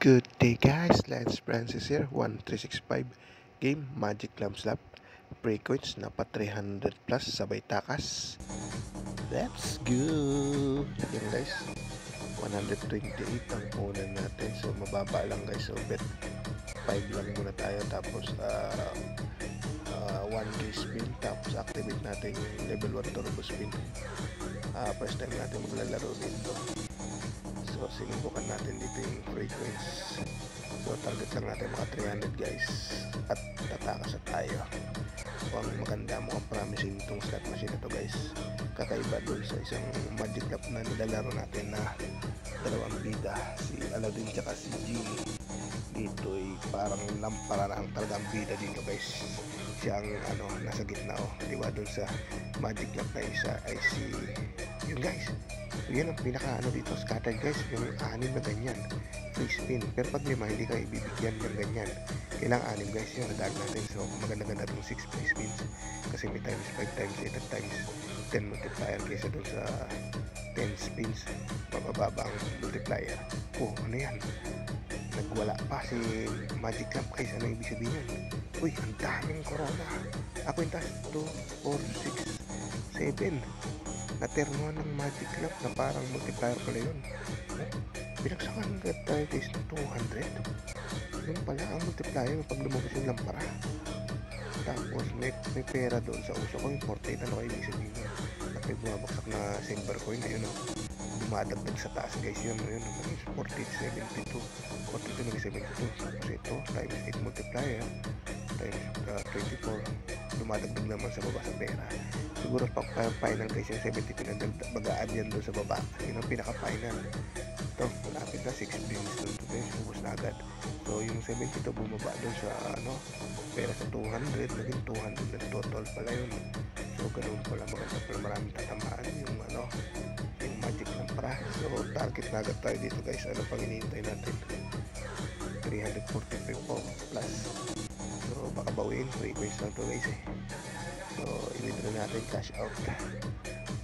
Good day guys, Lance Francis here, 1365 game, Magic Lamp Slap, pre-coins na pa 300 plus sabay takas. Let's go! Yan guys, 128 ang punan natin, so mababa lang guys, so bet 5 lang muna tayo, tapos 1k spin, tapos activate natin yung level 1 turbo spin. First time natin maglalaro dito. So, sinubukan natin dito yung frequency. So, target lang natin mga 300 guys. At tatakas na tayo. Ang maganda, mukhang promising itong slot machine na to guys. Kakaiba dun sa isang Magic Lamp na nilalaro natin na dalawang bida. Si Aladdin tsaka si Genie. Dito ay parang lampara na ang talagang bida dito guys. Siyang nasa gitna diba dun sa Magic Lamp na isa ay si yun guys. So, yan ang pinaka dito scattered guys, yung 6 na ganyan free spin, pero pag 5 hindi ka ibibigyan ng ganyan, kailangan 6 guys yung nadag natin. So maganda-ganda itong 6 free spins kasi may times 5 times 8 at times 10 multiplier kaysa dun sa 10 spins mabababa ang multiplier. Ano yan, nagwala pa si Magic Lamp guys. Ano ibig sabihin yan? Uy, ang daming corona. Ako yung taas 2, 4, 6, 7 na termo ng Magic Lamp na parang multiplier pala yun. Pinagsakan agad tayo guys ng 200. Yun pala ang multiplier pag lumabas yung lampara. Tapos may pera doon sa uso ko yung 48. Ano kayo ibig sabihin yun? At may bumabaksak na silver coin na yun dumadagdag sa taas guys. Yun 48, 72 42 naging 72. Tapos ito times 8 multiplier times 24 dumadagdag naman sa baba sa pera. Siguro pag final guys yung 70 pinadagdag, mag-a-add yan doon sa baba. Yun ang pinaka-final. Ito, malapit na 6 billions doon to guys, ubos na agad. So yung 72 bumaba doon sa pera sa 200, naging 200 na total pala yun. So ganun pala, maganda pala, maraming tatamaan yung yung Magic Lamp para. So target na agad tayo dito guys. Ano pang hinihintay natin? 345 po plus. So baka bawin, free coins lang to guys So i-withdraw natin, cash out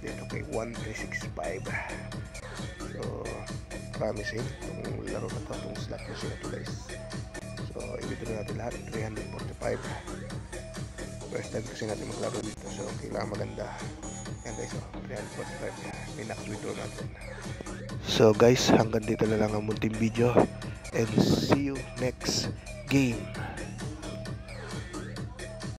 dito kay 1365. So promising itong laro na to, itong slot machine na to guys. So i-withdraw natin lahat, 345. First time kasi natin maglaro dito, so kailangan maganda. Yan guys, 345 may next withdraw natin. So guys, hanggang dito na lang ang munting video and see you next game.